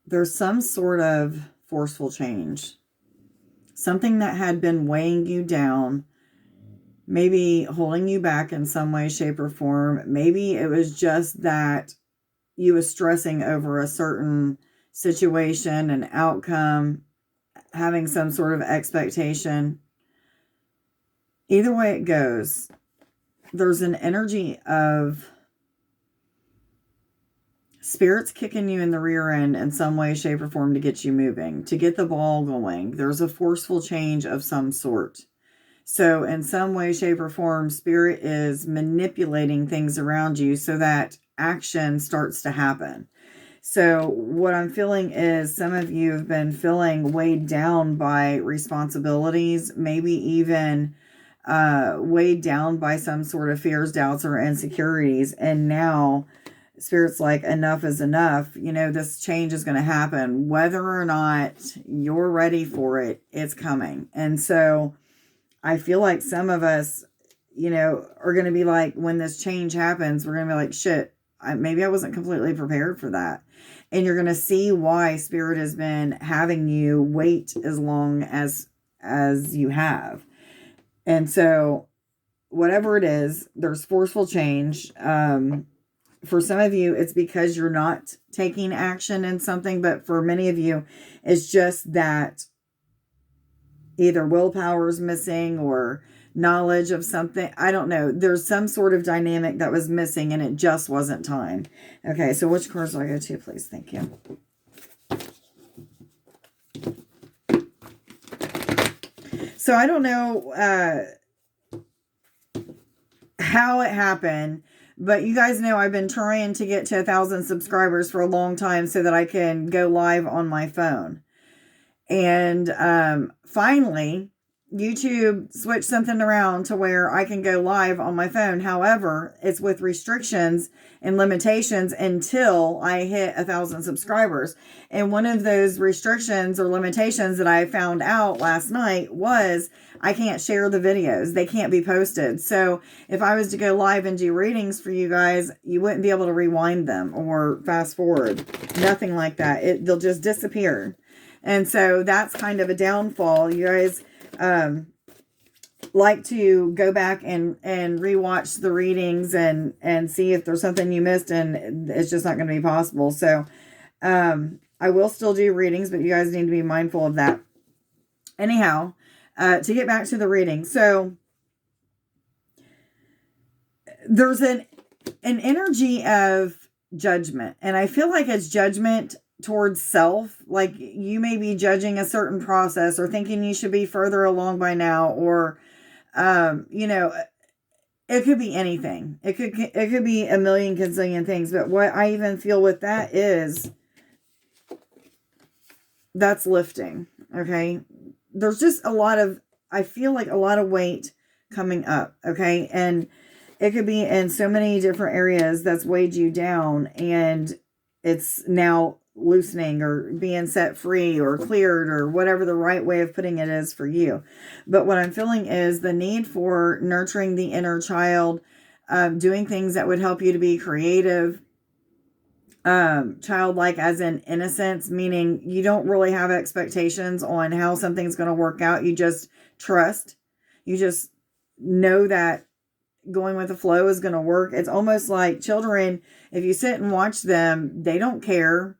there's some sort of forceful change. Something that had been weighing you down, maybe holding you back in some way, shape, or form. Maybe it was just that you were stressing over a certain situation, an outcome, having some sort of expectation. Either way it goes, there's an energy of spirits kicking you in the rear end in some way, shape, or form to get you moving, to get the ball going. There's a forceful change of some sort. So in some way, shape, or form, spirit is manipulating things around you so that action starts to happen. So what I'm feeling is some of you have been feeling weighed down by responsibilities, maybe even weighed down by some sort of fears, doubts, or insecurities. And now Spirit's like, enough is enough. You know, this change is going to happen. Whether or not you're ready for it, it's coming. And so I feel like some of us, you know, are going to be like, when this change happens, we're going to be like, shit, maybe I wasn't completely prepared for that. And you're going to see why Spirit has been having you wait as long as you have. And so whatever it is, there's forceful change. For some of you, it's because you're not taking action in something, but for many of you, it's just that either willpower is missing or knowledge of something. I don't know. There's some sort of dynamic that was missing and it just wasn't time. Okay, so which cards do I go to, please? Thank you. So I don't know how it happened, but you guys know I've been trying to get to 1,000 subscribers for a long time so that I can go live on my phone. And finally, YouTube switched something around to where I can go live on my phone. However, it's with restrictions and limitations until I hit 1,000 subscribers. And one of those restrictions or limitations that I found out last night was I can't share the videos. They can't be posted. So if I was to go live and do readings for you guys, you wouldn't be able to rewind them or fast forward. Nothing like that. They'll just disappear. And so that's kind of a downfall. You guys like to go back and rewatch the readings and see if there's something you missed, and it's just not going to be possible. So I will still do readings, but you guys need to be mindful of that. Anyhow, to get back to the reading. So there's an energy of judgment, and I feel like it's judgment towards self. Like you may be judging a certain process or thinking you should be further along by now, or you know, it could be anything. It could be a million gazillion things. But what I even feel with that is that's lifting. Okay, there's just I feel like a lot of weight coming up. Okay, and it could be in so many different areas that's weighed you down, and it's now loosening or being set free or cleared or whatever the right way of putting it is for you. But what I'm feeling is the need for nurturing the inner child, doing things that would help you to be creative, childlike as in innocence, meaning you don't really have expectations on how something's going to work out. You just trust. You just know that going with the flow is going to work. It's almost like children, if you sit and watch them, they don't care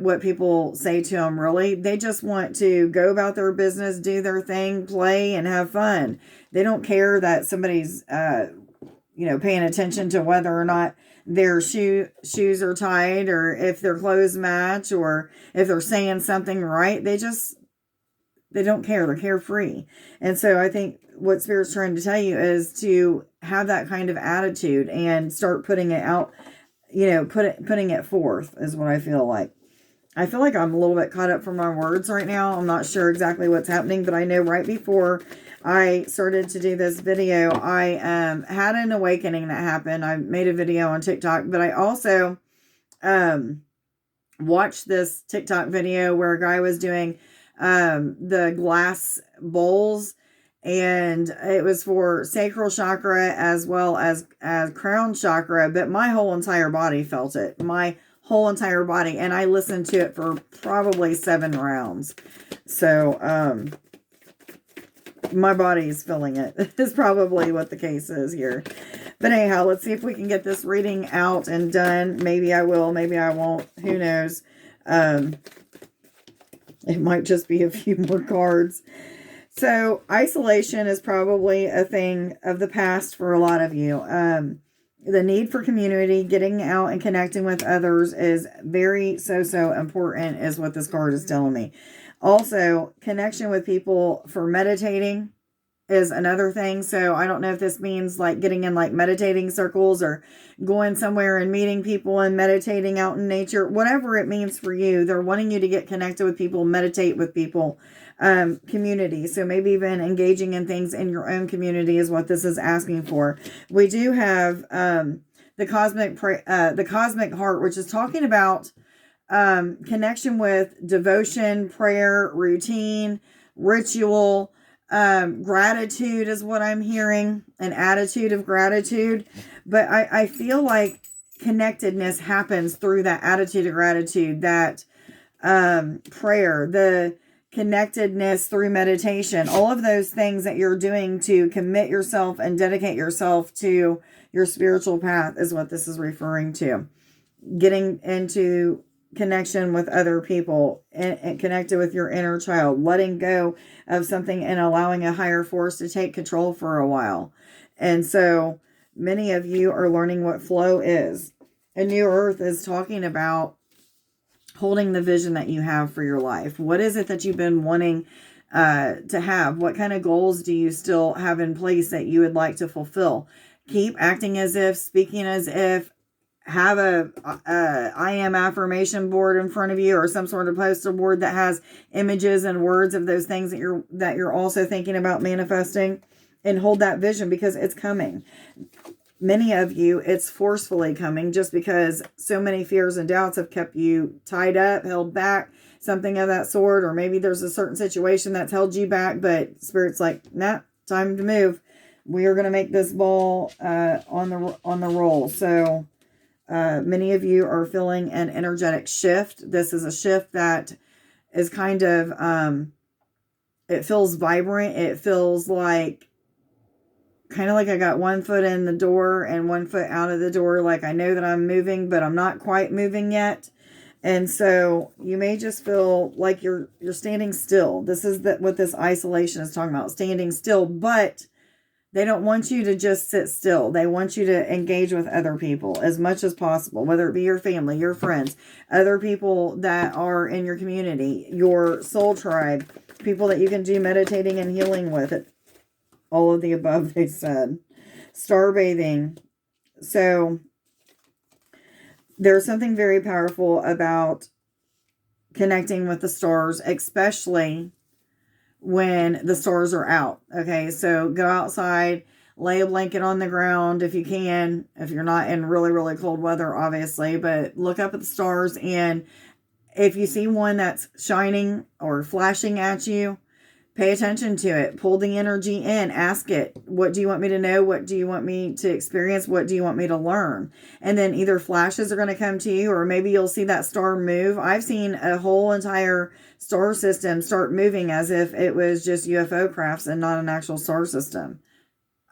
what people say to them, really. They just want to go about their business, do their thing, play, and have fun. They don't care that somebody's, paying attention to whether or not their shoes are tied, or if their clothes match, or if they're saying something right. They don't care. They're carefree. And so I think what Spirit's trying to tell you is to have that kind of attitude and start putting it out, putting it forth is what I feel like. I feel like I'm a little bit caught up from my words right now. I'm not sure exactly what's happening, but I know right before I started to do this video, I had an awakening that happened. I made a video on TikTok, but I also watched this TikTok video where a guy was doing the glass bowls, and it was for sacral chakra as well as crown chakra, but my whole entire body felt it. My whole entire body. And I listened to it for probably 7 rounds. So, my body is feeling it. Is probably what the case is here. But anyhow, let's see if we can get this reading out and done. Maybe I will, maybe I won't. Who knows? It might just be a few more cards. So isolation is probably a thing of the past for a lot of you. The need for community, getting out and connecting with others is very so important, is what this card is telling me. Also, connection with people for meditating is another thing. So I don't know if this means like getting in like meditating circles or going somewhere and meeting people and meditating out in nature. Whatever it means for you, they're wanting you to get connected with people, meditate with people, community. So maybe even engaging in things in your own community is what this is asking for. We do have the cosmic heart, which is talking about connection with devotion, prayer, routine, ritual, gratitude is what I'm hearing, an attitude of gratitude. But I feel like connectedness happens through that attitude of gratitude, that prayer, the connectedness through meditation, all of those things that you're doing to commit yourself and dedicate yourself to your spiritual path is what this is referring to. Getting into connection with other people and connected with your inner child, letting go of something and allowing a higher force to take control for a while. And so many of you are learning what flow is. A new earth is talking about holding the vision that you have for your life. What is it that you've been wanting to have? What kind of goals do you still have in place that you would like to fulfill? Keep acting as if, speaking as if. Have a I am affirmation board in front of you, or some sort of poster board that has images and words of those things that you're also thinking about manifesting, and hold that vision, because it's coming. Many of you, it's forcefully coming, just because so many fears and doubts have kept you tied up, held back, something of that sort. Or maybe there's a certain situation that's held you back, but Spirit's like, nah, time to move. We are going to make this ball on the roll. So many of you are feeling an energetic shift. This is a shift that is kind of, it feels vibrant. It feels like, kind of like I got one foot in the door and one foot out of the door. Like I know that I'm moving, but I'm not quite moving yet. And so you may just feel like you're standing still. This is what this isolation is talking about, standing still. But they don't want you to just sit still. They want you to engage with other people as much as possible, whether it be your family, your friends, other people that are in your community, your soul tribe, people that you can do meditating and healing with. All of the above, they said. Star bathing. So there's something very powerful about connecting with the stars, especially when the stars are out. Okay, so go outside, lay a blanket on the ground if you can, if you're not in really, really cold weather, obviously, but look up at the stars, and if you see one that's shining or flashing at you, pay attention to it. Pull the energy in. Ask it, what do you want me to know? What do you want me to experience? What do you want me to learn? And then either flashes are going to come to you, or maybe you'll see that star move. I've seen a whole entire star system start moving as if it was just UFO crafts and not an actual star system.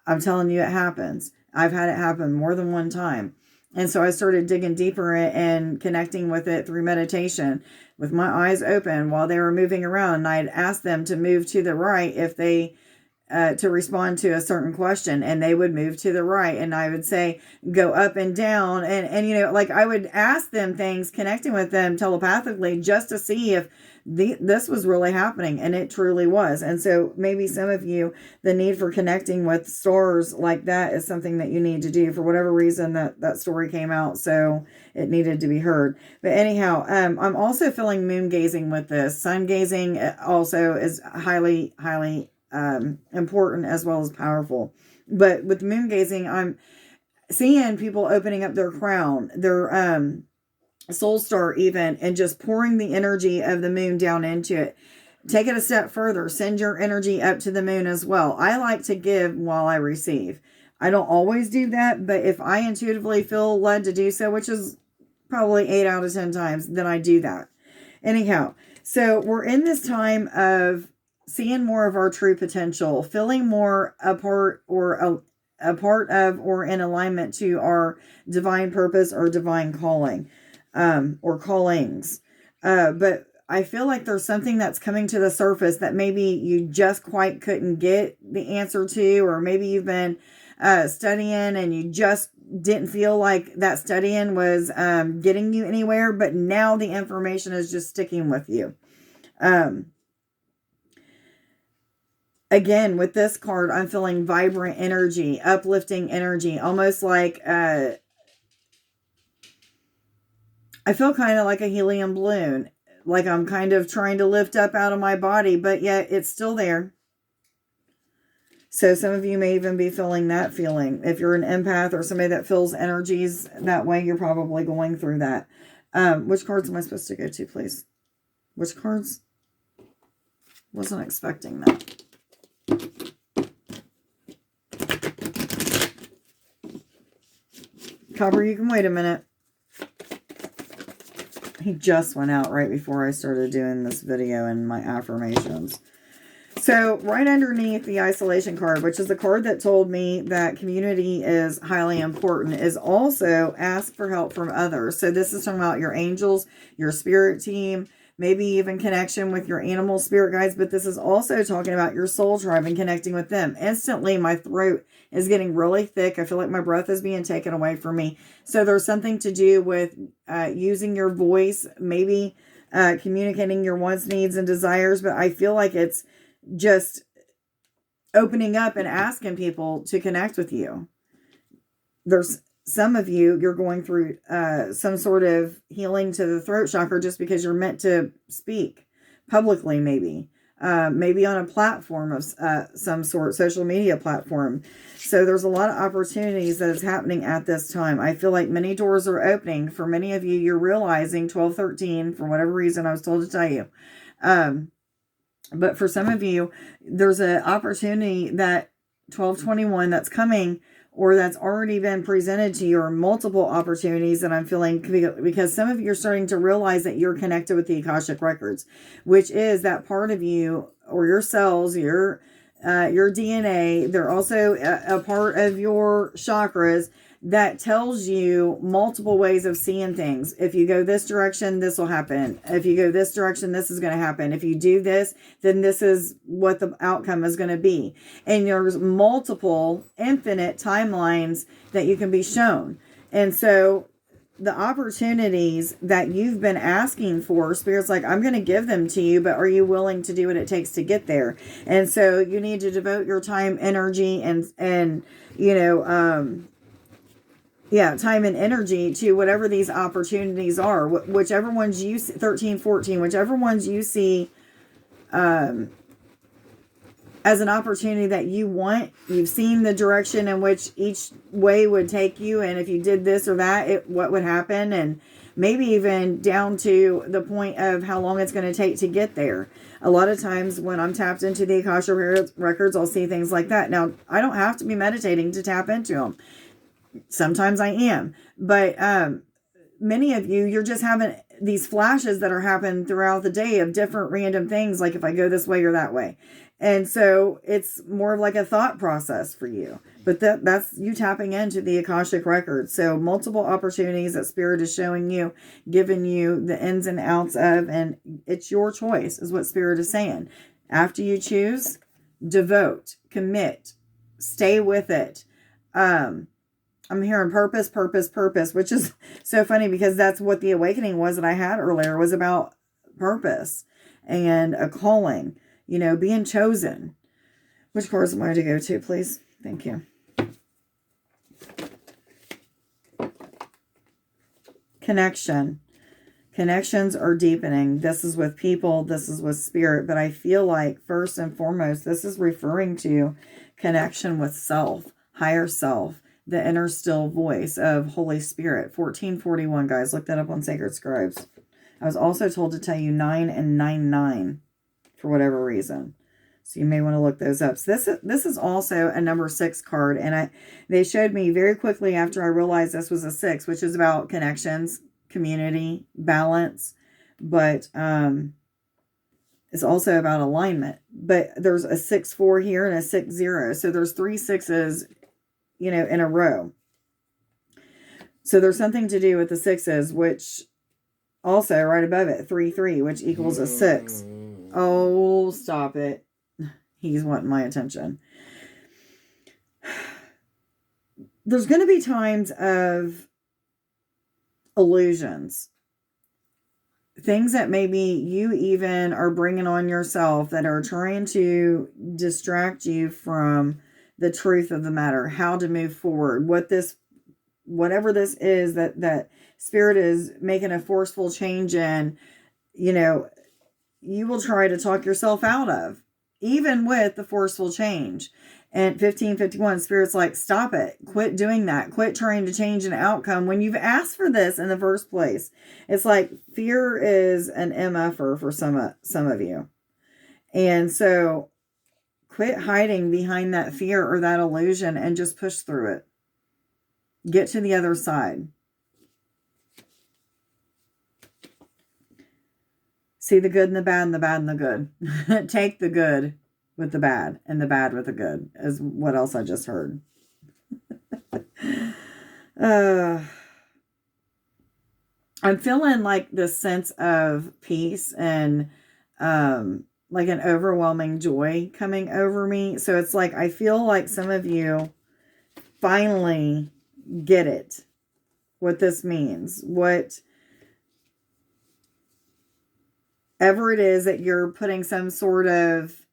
I'm telling you, it happens. I've had it happen more than one time. And so I started digging deeper and connecting with it through meditation with my eyes open while they were moving around. And I'd ask them to move to the right if they, to respond to a certain question, and they would move to the right. And I would say, go up and down. And you know, like I would ask them things, connecting with them telepathically just to see if this was really happening, and it truly was. And so maybe some of you, the need for connecting with stars like that is something that you need to do for whatever reason that story came out, so it needed to be heard. But anyhow, I'm also feeling moon gazing with this. Sun gazing also is highly important as well as powerful. But with moon gazing, I'm seeing people opening up their crown, their soul star even, and just pouring the energy of the moon down into it. Take it a step further. Send your energy up to the moon as well. I like to give while I receive. I don't always do that, but if I intuitively feel led to do so, which is probably 8 out of 10 times, then I do that. Anyhow, so we're in this time of seeing more of our true potential, feeling more a part of or in alignment to our divine purpose or divine calling, or callings. But I feel like there's something that's coming to the surface that maybe you just quite couldn't get the answer to, or maybe you've been studying and you just didn't feel like that studying was getting you anywhere, but now the information is just sticking with you. Again, with this card, I'm feeling vibrant energy, uplifting energy, almost like I feel kind of like a helium balloon, like I'm kind of trying to lift up out of my body, but yet it's still there. So some of you may even be feeling that feeling. If you're an empath or somebody that feels energies that way, you're probably going through that. Which cards am I supposed to go to, please? Which cards? Wasn't expecting that. Copper, you can wait a minute. He just went out right before I started doing this video and my affirmations. So right underneath the isolation card, which is the card that told me that community is highly important, is also ask for help from others. So this is talking about your angels, your spirit team, maybe even connection with your animal spirit guides. But this is also talking about your soul tribe and connecting with them. Instantly, my throat is getting really thick. I feel like my breath is being taken away from me. So there's something to do with using your voice, maybe communicating your wants, needs, and desires. But I feel like it's just opening up and asking people to connect with you. There's some of you, you're going through some sort of healing to the throat chakra just because you're meant to speak publicly, maybe on a platform of some sort, social media platform. So there's a lot of opportunities that is happening at this time. I feel like many doors are opening. For many of you, you're realizing 12-13, for whatever reason I was told to tell you. But for some of you, there's an opportunity that 12-21 that's coming, or that's already been presented to you, or multiple opportunities that I'm feeling, because some of you are starting to realize that you're connected with the Akashic Records, which is that part of you, or your cells, your DNA. They're also a part of your chakras that tells you multiple ways of seeing things. If you go this direction, this will happen. If you go this direction, this is going to happen. If you do this, then this is what the outcome is going to be. And there's multiple infinite timelines that you can be shown. And so the opportunities that you've been asking for, Spirit's like, I'm going to give them to you, but are you willing to do what it takes to get there? And so you need to devote your time, energy, and time and energy to whatever these opportunities are, whichever ones you see, 13-14, whichever ones you see as an opportunity that you want. You've seen the direction in which each way would take you, and if you did this or that, what would happen, and maybe even down to the point of how long it's going to take to get there. A lot of times when I'm tapped into the Akashic Records, I'll see things like that. Now, I don't have to be meditating to tap into them. Sometimes I am, but many of you, you're just having these flashes that are happening throughout the day of different random things, like if I go this way or that way. And so it's more of like a thought process for you, but that's you tapping into the Akashic Records. So multiple opportunities that Spirit is showing you, giving you the ins and outs of, and it's your choice is what Spirit is saying. After you choose, devote, commit, stay with it. I'm hearing purpose, which is so funny because that's what the awakening was that I had earlier, was about purpose and a calling, being chosen. Which cards am I to go to, please? Thank you. Connection. Connections are deepening. This is with people. This is with Spirit. But I feel like first and foremost, this is referring to connection with self, higher self, the inner still voice of Holy Spirit. 1441, guys. Look that up on Sacred Scribes. I was also told to tell you 9 and 99 for whatever reason. So you may want to look those up. So this is also a number 6 card. And they showed me very quickly after I realized this was a 6, which is about connections, community, balance, but it's also about alignment. But there's a 6-4 here and a 6-0. So there's 3 6s, in a row. So there's something to do with the 6s, which also right above it, 3-3, which equals a 6. Oh, stop it. He's wanting my attention. There's going to be times of illusions. Things that maybe you even are bringing on yourself that are trying to distract you from the truth of the matter, how to move forward, whatever this is that Spirit is making a forceful change in, you will try to talk yourself out of, even with the forceful change. And 1551, Spirit's like, stop it. Quit doing that. Quit trying to change an outcome when you've asked for this in the first place. It's like fear is an MFer for some of you. And so quit hiding behind that fear or that illusion and just push through it. Get to the other side. See the good and the bad and the bad and the good. Take the good with the bad and the bad with the good is what else I just heard. I'm feeling like this sense of peace and like an overwhelming joy coming over me. So it's like I feel like some of you finally get it, what this means, whatever it is that you're putting some sort of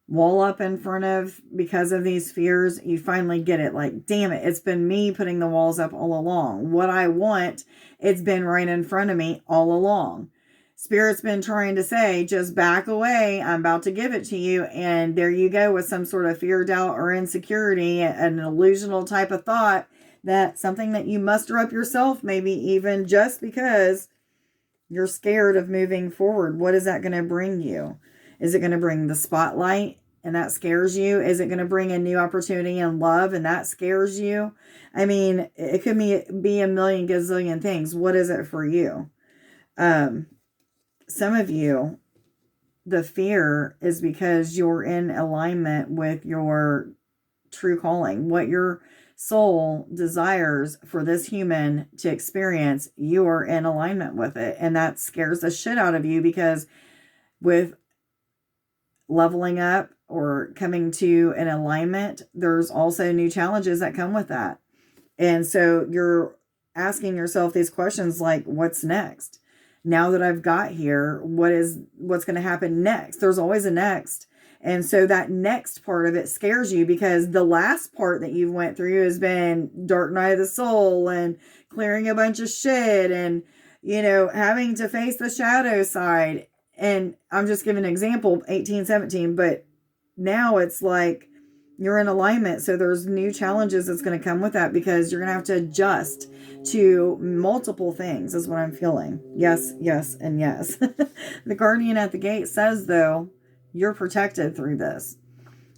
wall up in front of because of these fears, you finally get it. Like, damn it, it's been me putting the walls up all along. What I want, it's been right in front of me all along. Spirit's been trying to say, just back away. I'm about to give it to you. And there you go with some sort of fear, doubt, or insecurity, an illusional type of thought, that something that you muster up yourself, maybe even just because you're scared of moving forward. What is that going to bring you? Is it going to bring the spotlight and that scares you? Is it going to bring a new opportunity and love and that scares you? I mean, it could be a million gazillion things. What is it for you? Some of you, the fear is because you're in alignment with your true calling. What your soul desires for this human to experience, you are in alignment with it. And that scares the shit out of you, because with leveling up or coming to an alignment, there's also new challenges that come with that. And so you're asking yourself these questions like, what's next? Now that I've got here, what's going to happen next? There's always a next. And so that next part of it scares you, because the last part that you went through has been dark night of the soul and clearing a bunch of shit and, having to face the shadow side. And I'm just giving an example, 1817, but now it's like you're in alignment. So there's new challenges that's going to come with that, because you're going to have to adjust to multiple things is what I'm feeling. Yes, yes, and yes. The guardian at the gate says, though, you're protected through this.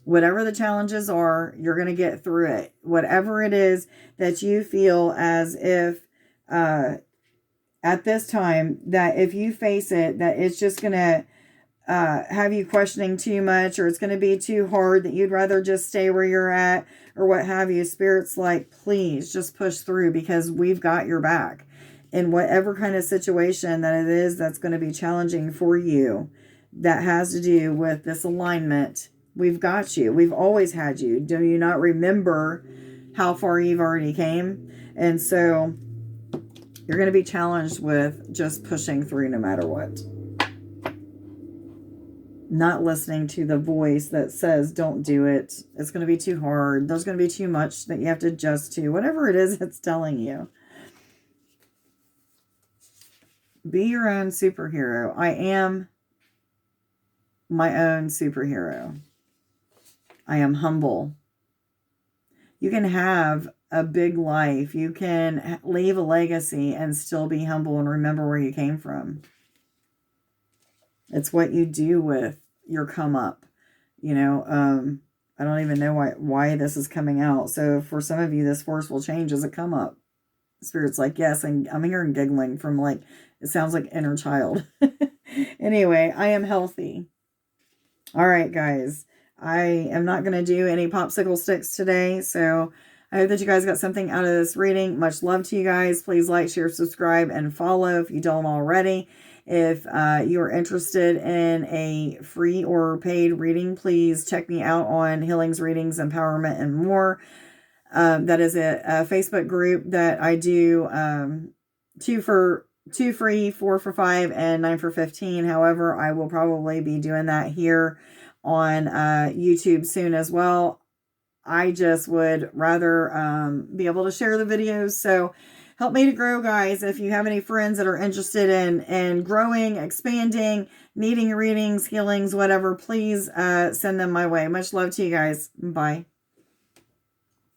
Whatever the challenges are, you're going to get through it. Whatever it is that you feel as if at this time, that if you face it, that it's just going to have you questioning too much, or it's going to be too hard, that you'd rather just stay where you're at, or what have you. Spirit's like, please just push through, because we've got your back. In whatever kind of situation that it is that's going to be challenging for you, that has to do with this alignment, we've got you. We've always had you. Do you not remember how far you've already came? And so you're going to be challenged with just pushing through no matter what. Not listening to the voice that says, don't do it. It's going to be too hard. There's going to be too much that you have to adjust to. Whatever it is it's telling you. Be your own superhero. I am my own superhero. I am humble. You can have a big life. You can leave a legacy and still be humble and remember where you came from. It's what you do with your come up. I don't even know why this is coming out. So for some of you, this forceful change is a come up. Spirit's like, yes, and I'm hearing giggling from like, it sounds like inner child. Anyway, I am healthy. All right, guys. I am not going to do any popsicle sticks today, so I hope that you guys got something out of this reading. Much love to you guys. Please like, share, subscribe, and follow if you don't already. If you are interested in a free or paid reading, please check me out on Healings, Readings, Empowerment, and More. That is a Facebook group that I do 2 free, 4 for $5, and 9 for $15. However, I will probably be doing that here on YouTube soon as well. I just would rather be able to share the videos. So help me to grow, guys. If you have any friends that are interested in growing, expanding, needing readings, healings, whatever, please send them my way. Much love to you guys. Bye.